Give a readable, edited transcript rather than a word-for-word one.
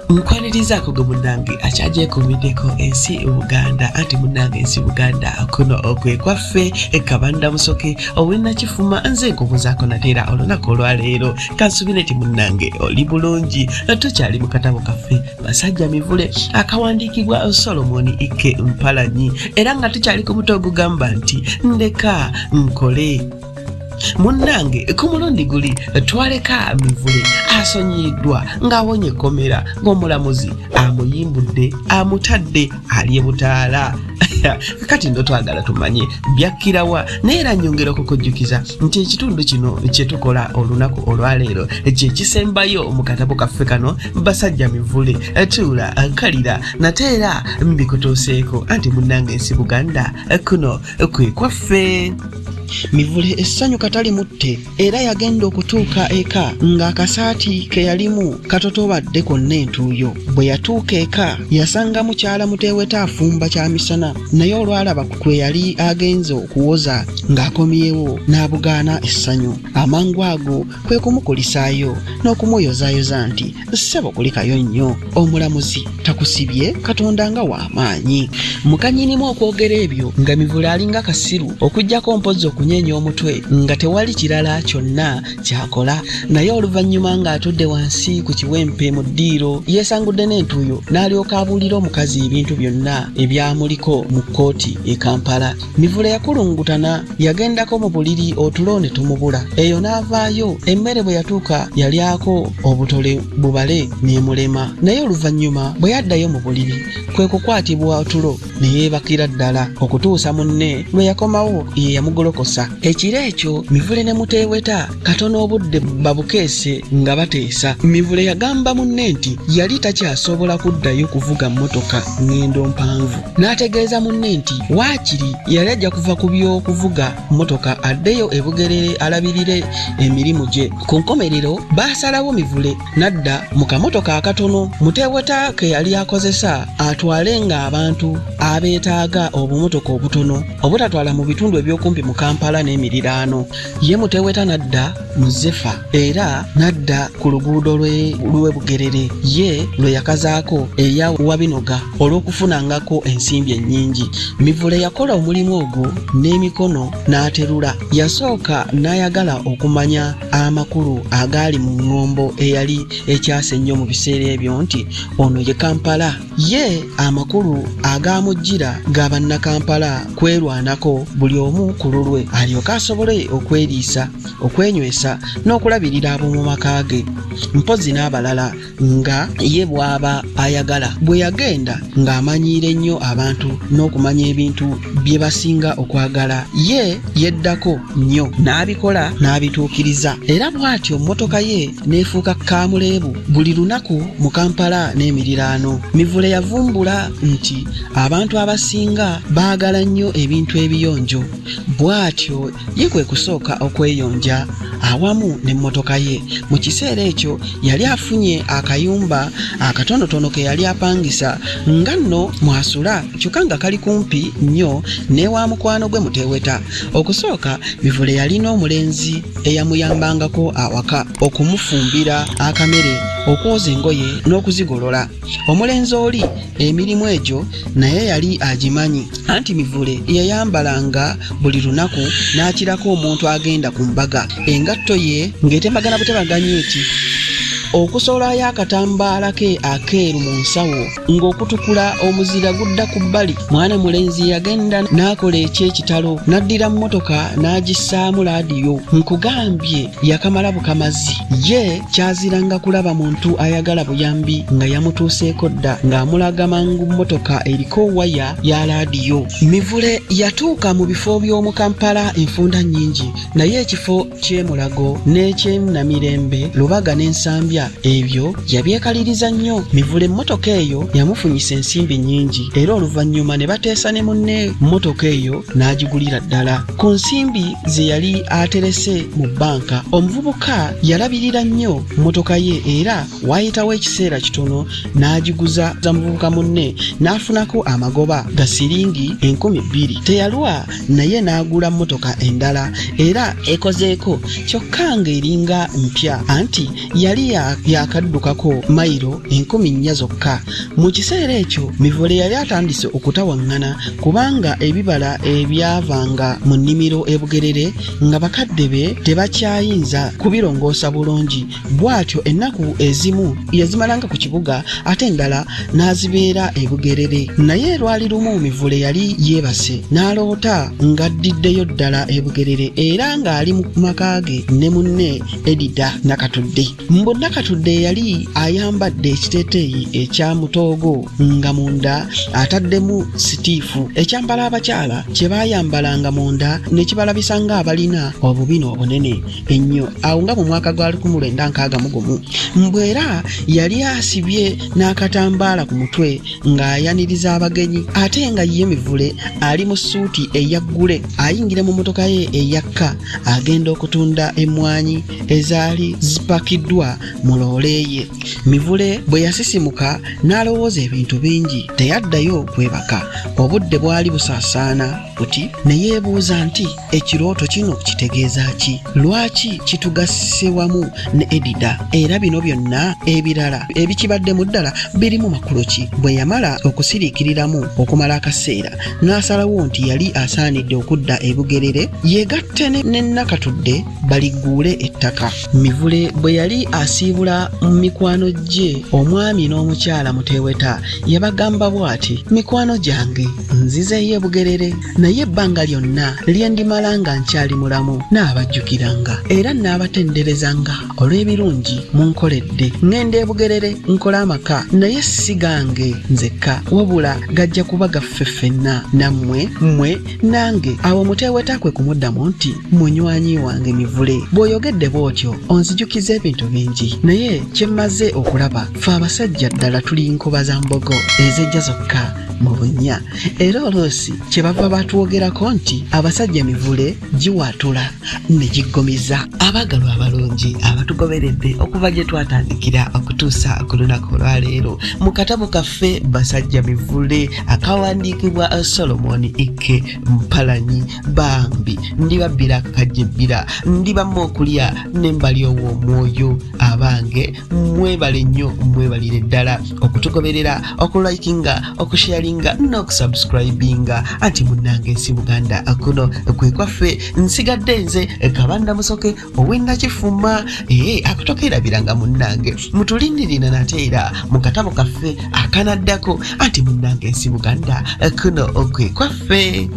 Nkwanirizaako gwe munnange akyagyekuumiddeko ensi Buganda anti munnange ensi Buganda kuno okwekwaffe Kabanda Musoke ow'Ennakifuma nze nkubuuzaako nate era olunaku olwaleero kansubire nti munnange oli bulungi tukyali mu katabo kaffe Basajja Mivule akawandiikibwa Solomon Ike Mpalanyi era nga tukyali ku buto ogugamba nti ndeka nkole. Munnange ku mulundi guli twaleka Mivule asonyiddwa ng'awonye ekkomera ng'omulamuzi amuyimbudde amutadde ali butaala. Kati ndo twagala tumanye byakkirawa naye era nnyongera okukujjukiza nti ekitundu kino kye tukola olunaku olwaleero kye kisembayo mu katabo kaffe kano Basajja Mivule tuula kalira nate era mbikutuuseeko anti munnange ensi Buganda kuno kwe kwaffe. Mivule essanyu katali mutte era yagenda okutuuka eka ng'akasaati ke yalimu katotobadde konna entuuyo. Bwe yatuuka eka yasanga mukyala Muteeweta afumba kyamisana naye olwalaba kwe yali agenze okuwoza ng'akomyewo n'abugaana essanyu. Amangu ago kwe kumukulisaayo n'okumuyozaayoza nti ssebo kulikayo nnyo omulamuzi takusibye Katonda nga w'amaanyi. Mukanyinimu okwogera ebyo nga Mivule alinga kasiru okuggyako mpozi okunyenya omutwe nga tewali kirala kyonna kyakola naye oluvannyuma ng'atudde wansi ku kiwempe mu ddiiro yeesangudde n'entuuyo n'alyoka abuulira omukazi ebintu byonna ebyamuliko mu kkooti e Kampala. Mivule yakulungutana yagendako mu buliri otulo ne tumubula eyo n'avaayo emmere bwe yatuuka yalyako obutole bubale n'emulema naye oluvannyuma bwe yaddayo mu buliri kwe kukwatibwa otulo ne yeebakira ddala okutuusa munne lwe yakomawo ye yamugolokosa. Ekiro ekyo Mivule ne Muteeweta katono obudde babukeese nga bateesa. Mivule yagamba munne nti yali takyasobola kuddayo kuvuga mmotoka ngendo mpanvu n'ategeeza munne nti waakiri yali ajja kuva ku by'okuvuga mmotoka addeyo e Bugerere alabirire emirimu gye. Ku nkomerero baasalawo Mivule n'adda mu kamotoka akatono Muteeweta ke yali akozesa atwalenga abantu abeetaaga obumotoka obutono obutatwala mu bitundu ebyokumpi mu Kampala n'emiriraano. Ye Muteeweta n'adda mu Zefa era n'adda ku luguudo lw'e Bugerere ye lwe yakazaako eya Wabinoga olw'okufunangako ensimbi ennyingi. Mivule yakola omulimu ogwo n'emikono n'aterula. Yasooka n'ayagala okumanya amakulu agaali mu ŋŋombo eyali ekyase ennyo mu biseera ebyo nti ono ye Kampala. Ye amakulu agaamujjira ga bannakampala kwerwanako buli omu ku lulwe alyoka asobole okweriisa okwenywesa n'okulabirira ab'omu maka ge mpozi n'abalala nga ye bw'aba ayagala. Bwe yagenda ng'amanyiira ennyo abantu n'okumanya ebintu bye basinga okwagala ye yeddako nnyo n'abikola n'abituukiriza era bw'atyo mmotoka ye n'efuuka kaamuleebu buli lunaku mu Kampala n'emiriraano. Mivule yavumbula nti abantu abasinga baagala nnyo ebintu ebiyonjo bw'atyo ye kwe kusooka okweyonja awamu n'emmotoka ye. Mu kiseera ekyo yali afunye akayumba akatonotono ke yali apangisa nga nno mwasula kyokka nga kali kumpi nnyo n'ewa mukwano gwe Muteeweta. Okusooka Mivule yalina omulenzi eyamuyambangako awaka okumufumbira akamere okwoza engoye n'okuzigolola. Omulenzi oli emirimu egyo naye yali agimanyi anti Mivule yayambalanga buli lunaku n'akirako omuntu agenda ku mbaga engatto ye ng'etembagana butemaganye eti okusolayo akatambaala ke akeeru mu nsawo ng'okutukula omuzira gudda ku bbali. Mwana mulenzi yagenda n'akola eky'ekitalo n'addira mmotoka n'agissaamu laadiyo. Nkugambye yakamala bukamazi ye kyaziranga kulaba muntu ayagala buyambi nga yamutuuseeko dda ng'amulaga mangu mmotoka eriko waya ya laadiyo. Mivule yatuuka mu bifo by'omu Kampala enfunda nnyingi naye ekifo ky'emulago n'ekyenamirembe Lubaga n'ensambya ebyo yabyekaliriza nnyo. Mivule emmotoka eyo yamufunyisa ensimbi nnyingi era oluvannyuma ne bateesa ne munne mmotoka eyo n'agigulira ddala ku nsimbi ze yali aterese mu bbanka. Omuvubuka yalabirira nnyo mmotoka ye era waayitawo ekiseera kitono n'agiguza za muvubuka munne n'afunako amagoba ga siringi 2,000. Teyalwa naye n'agula mmotoka endala era ekozeeko kyokka ng'eringa mpya anti yali ya yakaddukako mayiro 1000 zokka. Mu kiseera ekyo Mivule yali atandise okutawaŋŋana kubanga ebibala ebyavanga mu nnimiro e Bugerere nga bakadde be tebakyayinza kubirongoosa bulungi. Bw'atyo ennaku ezimu yazimalanga ku kibuga ate endala n'azibeera e Bugerere. Naye lwali lumu Mivule yali yeebase n'aloota ng'addiddeyo ddala e Bugerere era ng'ali mu maka ge ne munne Edida Nakatudde. Mbu Nakatudde yali ayambadde ekiteeteeyi ekya mutoogo nga munda ataddemu sitiifu. Ekyambala abakyala kye baayambalanga munda ne kibalabisa ng'abalina obubina obunene ennyo awo nga mu mwaka gwa 1961. Mbu era yali asibye n'akatambaala ku mutwe ng'ayaniriza abagenyi ate nga ye Mivule ali mu ssuuti eyaggule ayingira mu motoka ye eyakka agenda okutunda emmwanyi ezaali zipakiddwa mu loole ye. Mivule bwe yasisimuka n'alowooza ebintu bingi, teyaddayo kwebaka. Obudde bwali busaasaana buti ne yeebuuza nti ekirooto kino kitegeeza ki? Lwaki kitugasse wamu ne Edida? Era bino byonna ebirala ebikibaddemu ddala birimu makulu ki? Bwe yamala okusiriikiriramu okumala akaseera n'asalawo nti yali asaanidde okudda e Bugerere yeegatte ne Nakatudde baligguule ettaka. Mivule bwe yali asiibula mu mikwano gye omwami n'omukyala Muteeweta yabagamba bw'ati: mikwano gyange nzizeeyo e Bugerere naye ebbanga lyonna lye ndimala nga nkyali mulamu n'abajjukiranga era n'abatenderezanga olw'ebirungi munkoledde. Ngenda e Bugerere nkola amaka naye si gange nzekka wabula gajja kuba gaffe ffenna nammwe mmwe nange. Awo Muteeweta kwe kumuddamu nti munywanyi wange Mivule, bw'oyogedde bw'otyo onzijukiza ebintu bingi naye kye mmaze okulaba ffe abasajja ddala tuli nkuba za mbogo ezejja zokka mu bunnya. Era oluusi kye bava batwogerako nti abasajja Mivule giwatula ne giggomiza. Abaagalwa abalungi abatugoberedde okuva gye twatandikira okutuusa ku lunaku olwaleero mu katabo kaffe Basajja Mivule akawandiikibwa Solomon Ike Mpalanyi Bambi, ndibabbira kajjebbira ndibamu okulya n'embali ow'omwoyo. Abange mwebale nnyo, mwebalire ddala okutugoberera, okulikinga, okusharinga n'okusubscribinga. Anti munnange ensi Buganda kuno kwe kwaffe. Nsigadde nze Kabanda Musoke ow'Ennakifuma akutokerabiranga munnange. Mutulindirira nate era mu katabo kaffe akanaddako. Anti munnange ensi Buganda kuno kwe kwaffe.